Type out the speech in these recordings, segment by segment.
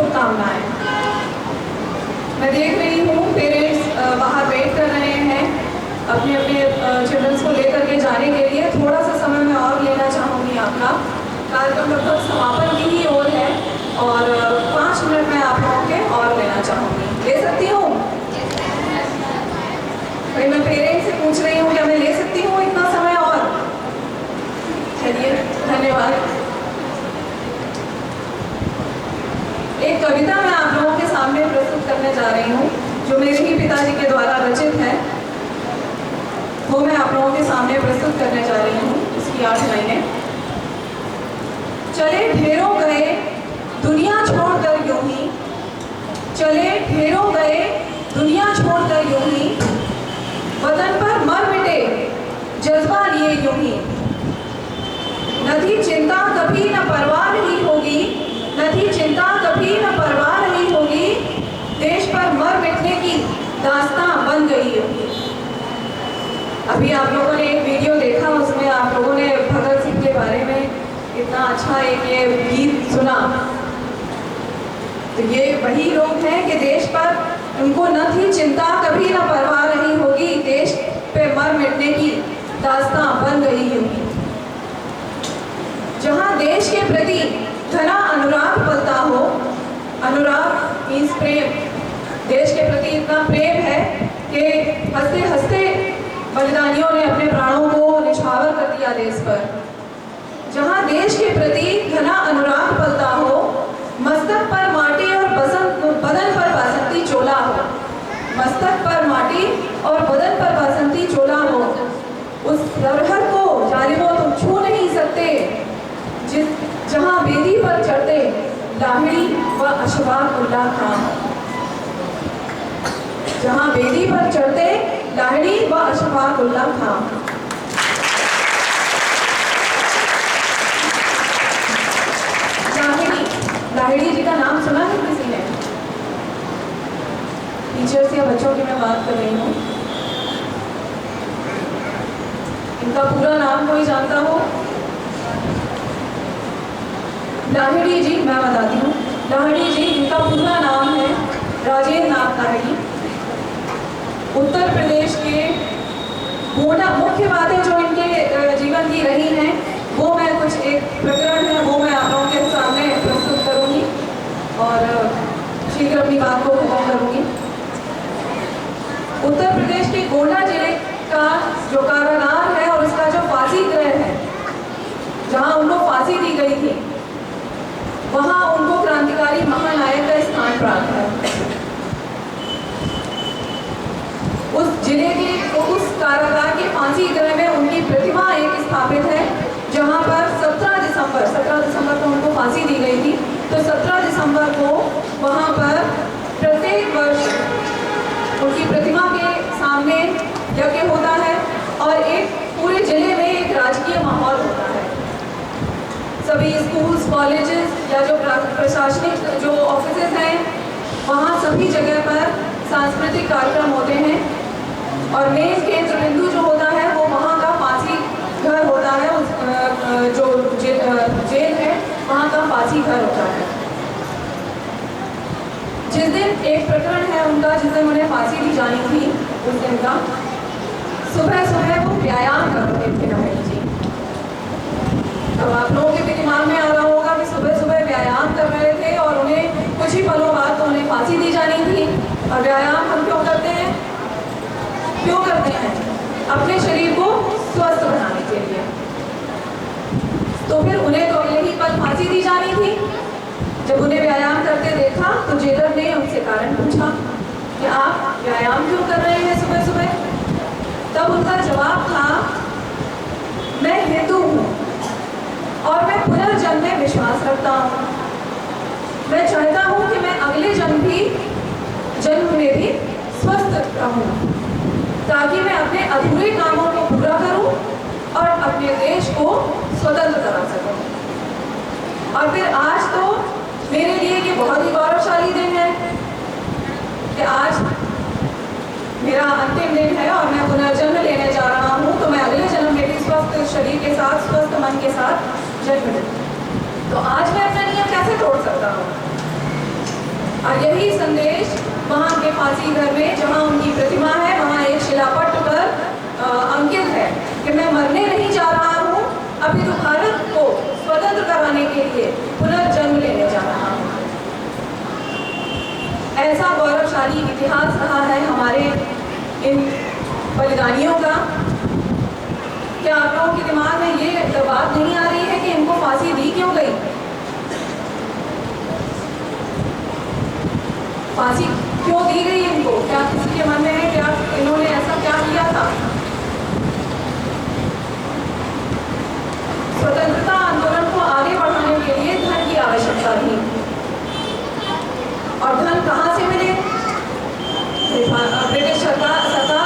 शुभकामनाएं। मैं देख रही हूँ पेरेंट्स बाहर वेट कर रहे हैं अपने अपने चिल्ड्रंस को लेकर के जाने के लिए। थोड़ा सा समय मैं और लेना चाहूँगी आपका। कार्यक्रम लगभग समापन की ही ओर है और 5 मिनट मैं आप लोगों के और लेना चाहूँगी। ले सकती हूँ? भाई मैं पेरेंट्स से पूछ रही हूँ क्या मैं ले सकती हूँ इतना समय और? चलिए, धन्यवाद। एक कविता मैं आप लोगों के सामने प्रस्तुत करने जा रही हूँ जो मेरे ही पिताजी के द्वारा रचित है, वो मैं आप लोगों के सामने प्रस्तुत करने जा रही हूँ। इसकी 8 लाइनें। चले ढेरों गए दुनिया छोड़कर यूं ही, चले ढेरों गए दुनिया छोड़कर यूं ही, वतन पर मर मिटे जज्बा लिए यूं ही। न थी चिंता कभी न परवाह नहीं होगी, न थी चिंता कभी न परवाह नहीं होगी, देश पर मर मिटने की दास्तां बन गई होगी। अभी आप लोगों ने एक वीडियो देखा, उसमें आप लोगों ने भगत सिंह के बारे में इतना अच्छा एक ये गीत सुना। तो ये वही लोग हैं कि देश पर उनको न थी चिंता कभी न परवाह नहीं होगी, देश पे मर मिटने की दास्तां बन गई होगी। जहां देश के प्रति घना अनुराग पलता हो, अनुराग मीन्स प्रेम, देश के प्रति इतना प्रेम है कि हंसते हंसते बलिदानियों ने अपने प्राणों को निछावर कर दिया देश पर। जहां देश के प्रति घना अनुराग पलता हो, मस्तक पर माटी और बदन पर बासंती चोला हो, मस्तक पर माटी और बदन पर बासंती चोला हो, उस सरहद को जालिमों तुम छू नहीं सकते जहां बेदी पर चढ़ते लाहिड़ी व अशफाक उल्लाह खां, जहां बेदी पर चढ़ते लाहिड़ी व अशफाक उल्लाह खां। लाहिड़ी जी का नाम सुना है किसी ने? टीचर्स या बच्चों की मैं बात कर रही हूँ। इनका पूरा नाम कोई जानता हो? लाहिड़ी जी, मैं बताती हूँ। लाहिड़ी जी, इनका पूरा नाम है राजेंद्र नाथ लाहिड़ी। उत्तर प्रदेश के गोंडा, मुख्य बातें जो इनके जीवन की रही हैं वो मैं कुछ एक प्रकरण है वो मैं आप लोगों के सामने प्रस्तुत करूंगी और शीघ्र अपनी बात को खत्म करूंगी। उत्तर प्रदेश के गोंडा जिले का जो कारागार है और उसका जो फांसी गृह है, जहां उनको फांसी दी गई थी, वहां उनको क्रांतिकारी महानायक का स्थान प्राप्त है। उस जिले के उस कारागार के फांसी गृह में उनकी प्रतिमा एक स्थापित है, जहां पर 17 दिसंबर को उनको फांसी दी गई थी। तो 17 दिसंबर को वहां पर प्रत्येक वर्ष उनकी प्रतिमा के सामने यज्ञ होता है और एक पूरे जिले में एक राजकीय माहौल होता है। सभी स्कूल्स, कॉलेजेस या जो प्रशासनिक जो ऑफिसेज हैं, वहाँ सभी जगह पर सांस्कृतिक कार्यक्रम होते हैं और मेन केंद्र बिंदु जो होता है वो वहाँ का फांसी घर होता है। उस जो जेल है वहाँ का फांसी घर होता है। जिस दिन एक प्रकरण है उनका, जिस दिन उन्हें फांसी दी जानी थी, उस दिन का सुबह सुबह वो व्यायाम कर रहे थे लाहिड़ी जी। अब आप लोगों के दिमाग में आ रहा होगा कि सुबह सुबह व्यायाम कर रहे थे और उन्हें कुछ ही पलों बाद तो उन्हें फांसी दी जानी थी। और व्यायाम हम क्यों करते हैं? क्यों करते हैं? अपने शरीर को स्वस्थ बनाने के लिए। तो फिर उन्हें तो यही पल फांसी दी जानी थी। जब उन्हें व्यायाम करते देखा तो जेलर ने उनसे कारण पूछा कि आप व्यायाम क्यों कर रहे हैं सुबह सुबह? तब उनका जवाब था, मैं हिंदू हूँ और मैं पुनर्जन्म में विश्वास रखता हूँ। मैं चाहता हूँ कि मैं अगले जन्म में भी स्वस्थ रहूँ ताकि मैं अपने अधूरे कामों को पूरा करूँ और अपने देश को स्वतंत्र करा सकूँ। और फिर आज तो मेरे लिए ये बहुत ही गौरवशाली दिन है कि आज मेरा अंतिम दिन है और मैं पुनर्जन्म लेने जा रहा हूँ। तो मैं अगले जन्म में भी स्वस्थ शरीर के साथ, स्वस्थ मन के साथ जन्म लूँ। तो आज मैं अपना नियम कैसे तोड़ सकता हूँ? फांसी घर में जहाँ उनकी प्रतिमा है वहाँ एक शिलापट पर अंकित है कि मैं मरने नहीं जा रहा हूँ, अभी तो भारत को स्वतंत्र कराने के लिए पुनर्जन्म लेने जा रहा हूँ। ऐसा गौरवशाली इतिहास रहा है हमारे इन बलिदानियों का। क्या आप लोगों के दिमाग में ये बात नहीं आ रही है कि इनको फांसी दी क्यों गई? फांसी क्यों दी गई इनको? क्या किसी के मन में है क्या इन्होंने ऐसा क्या किया था? स्वतंत्रता आंदोलन को आगे बढ़ाने के लिए धन की आवश्यकता थी, और धन कहाँ से मिले? ब्रिटिश सरकार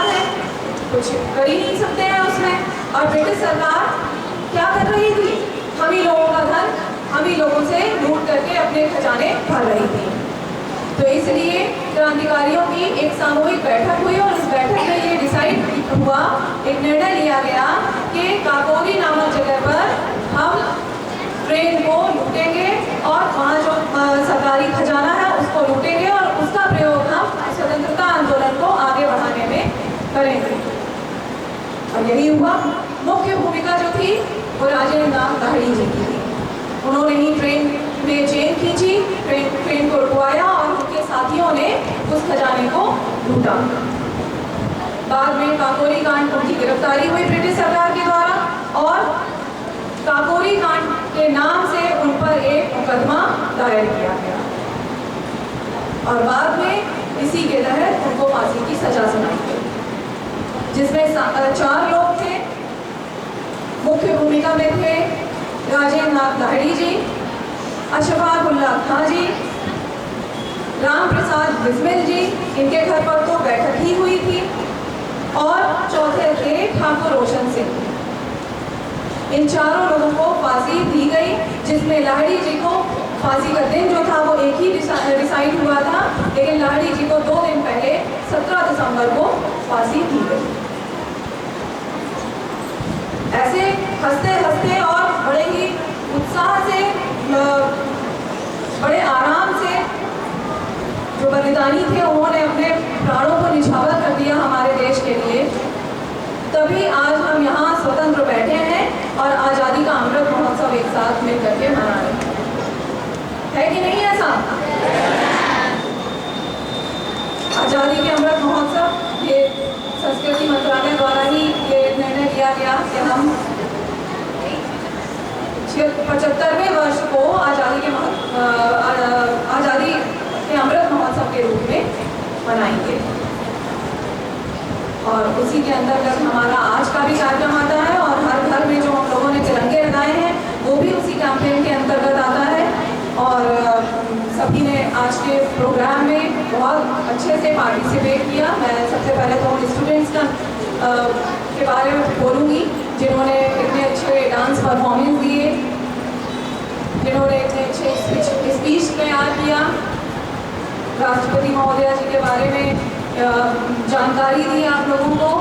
है, कुछ कर ही नहीं सकते हैं उसमें। और ब्रिटिश सरकार क्या कर रही थी? हम ही लोगों का धन हम ही लोगों से लूट करके अपने खजाने भर रही थी। तो इसलिए क्रांतिकारियों की एक सामूहिक बैठक हुई और इस बैठक में ये डिसाइड हुआ, एक निर्णय लिया गया कि काकोरी नामक जगह पर हम ट्रेन को लूटेंगे और वहाँ जो सरकारी खजाना है उसको लूटेंगे और उसका प्रयोग हम स्वतंत्रता आंदोलन को आगे बढ़ाने में करेंगे। और यही हुआ। मुख्य भूमिका जो थी वो राजेंद्र नाथ लाहिड़ी जी की थी। उन्होंने ही ट्रेन में चेन खींची, ट्रेन को रुकवाया और उनके साथियों ने उस खजाने को लूटा। बाद में काकोरी कांड उनकी गिरफ्तारी हुई ब्रिटिश सरकार के द्वारा और काकोरी कांड के नाम से उन पर एक मुकदमा दायर किया गया और बाद में इसी के तहत उनको फांसी की सजा सुनाई गई, जिसमें 4 लोग थे। मुख्य भूमिका में थे राजेंद्र नाथ लाहिड़ी जी, अशफाक उल्लाह खां जी, राम प्रसाद बिस्मिल जी, इनके घर पर तो बैठक ही हुई थी, और चौथे थे ठाकुर रोशन सिंह। इन चारों लोगों को फांसी दी गई, जिसमें लाहिड़ी जी को फांसी का दिन जो था वो एक ही डिसाइड हुआ था, लेकिन लाहिड़ी जी को 2 दिन पहले 17 दिसंबर को फांसी दी गई। ऐसे हंसते हंसते और बड़े ही उत्साह से, बड़े आराम से जो बलिदानी थे उन्होंने अपने प्राणों को निछावर कर दिया हमारे देश के लिए। तभी आज हम यहाँ स्वतंत्र बैठे हैं और आज़ादी का अमृत महोत्सव एक साथ मिल करके मना रहे हैं, है कि नहीं ऐसा? आज़ादी के अमृत महोत्सव ये संस्कृति मंत्रालय द्वारा ही ये निर्णय लिया गया कि हम 75वें वर्ष को आज़ादी के अमृत महोत्सव के रूप में मनाएंगे। और उसी के अंतर्गत हमारा आज का भी कार्यक्रम आता है और हर घर में जो हम लोगों ने तिरंगे लगाए हैं वो भी उसी कैंपेन के अंतर्गत आता है। और सभी ने आज के प्रोग्राम में बहुत अच्छे से पार्टिसिपेट किया। मैं सबसे पहले तो उन स्टूडेंट्स के बारे में बोलूँगी जिन्होंने इतने अच्छे डांस परफॉर्मेंस दिए, जिन्होंने इतने अच्छे स्पीच तैयार किया, राष्ट्रपति महोदया जी के बारे में जानकारी दी आप लोगों को,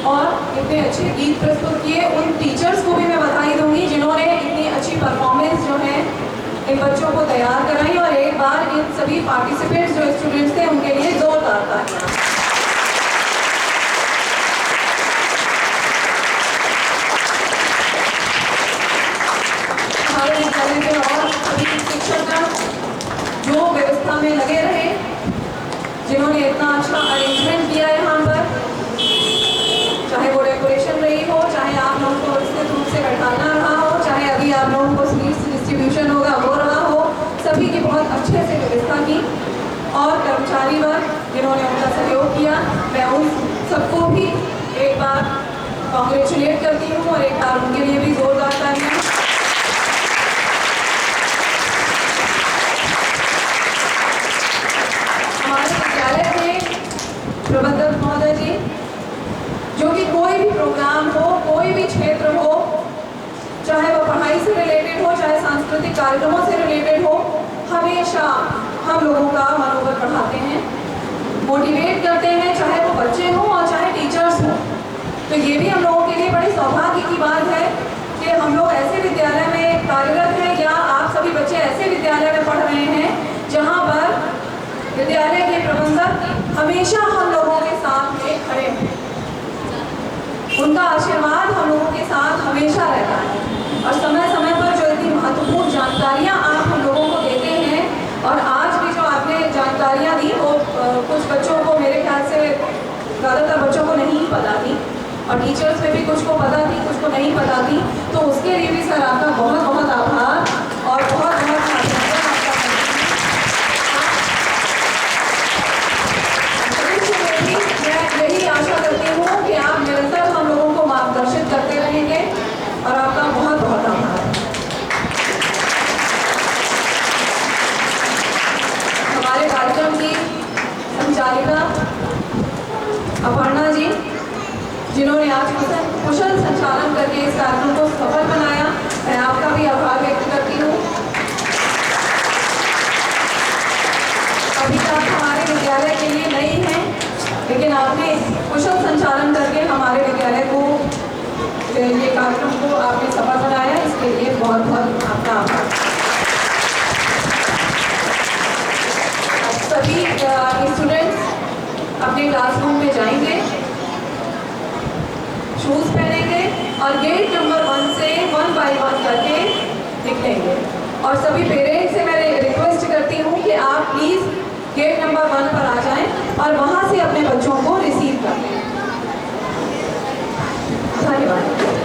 और इतने अच्छे गीत प्रस्तुत किए। उन टीचर्स को भी मैं बधाई दूंगी जिन्होंने इतनी अच्छी परफॉर्मेंस जो है इन बच्चों को तैयार कराई। और एक बार इन सभी पार्टिसिपेंट्स जो स्टूडेंट्स थे उनके लिए जोरदार तालियां। हमारे विद्यालय के और सभी शिक्षकगण जो व्यवस्था में लगे रहे, जिन्होंने इतना अच्छा अरेंजमेंट किया यहाँ पर, चाहे वो डेकोरेशन रही हो, चाहे आप लोगों को व्यवस्थित रूप से बैठाना रहा हो, चाहे अभी आप लोगों को स्वीट्स डिस्ट्रीब्यूशन होगा वो रहा हो, सभी की बहुत अच्छे से व्यवस्था की। और कर्मचारी वर्ग जिन्होंने उनका सहयोग किया, मैं उन सबको भी एक बार कॉन्ग्रेचुलेट करती हूँ और एक बार उनके लिए भी जोरदार तालियां। हमारे विद्यालय के प्रबंधक महोदय जी, जो कि कोई भी प्रोग्राम हो, कोई भी क्षेत्र हो, चाहे वो पढ़ाई से रिलेटेड हो, चाहे सांस्कृतिक कार्यक्रमों से रिलेटेड हो, हमेशा हम लोगों का मनोबल बढ़ाते हैं, मोटिवेट करते हैं, चाहे वो बच्चे हों और चाहे टीचर्स हों। तो ये भी हम लोगों के लिए बड़ी सौभाग्य की बात है कि हम लोग ऐसे विद्यालय में कार्यरत हैं या आप सभी बच्चे ऐसे विद्यालय में पढ़ रहे हैं जहाँ पर विद्यालय के प्रबंधक हमेशा हम लोगों के साथ में खड़े हैं। उनका आशीर्वाद हम लोगों के साथ हमेशा रहता है और समय समय पर जो इतनी महत्वपूर्ण जानकारियाँ आप हम लोगों को देते हैं, और आज भी जो आपने जानकारियाँ दी वो कुछ बच्चों को, मेरे ख्याल से ज़्यादातर बच्चों को नहीं पता थी, और टीचर्स में भी कुछ को पता थी, कुछ को नहीं पता थी। तो उसके लिए भी सर आपका बहुत बहुत आभार और बहुत बहुत अभिनंदन आपका करती हूँ। मैं यही आशा करती हूँ कि आप निरंतर हम लोगों को मार्गदर्शित करते रहेंगे, और आपका बहुत बहुत आभार। हमारे कार्यक्रम की संचालिका अपर्णा जी, जिन्होंने आज कुशल संचालन करके इस कार्यक्रम को सफल बनाया, मैं आपका भी आभार व्यक्त करती हूँ। अभी तक हमारे विद्यालय के लिए नई हैं, लेकिन आपने कुशल संचालन करके हमारे विद्यालय को, ये कार्यक्रम को आपने सफल बनाया, इसके लिए बहुत बहुत आपका आभार। सभी स्टूडेंट्स अपने क्लासरूम में जाएंगे, शूज पहनेंगे और गेट नंबर 1 से 1 बाय 1 करके निकलेंगे। और सभी पेरेंट्स से मैं रिक्वेस्ट करती हूँ कि आप प्लीज़ गेट नंबर 1 पर आ जाएं और वहाँ से अपने बच्चों को रिसीव कर लें। धन्यवाद।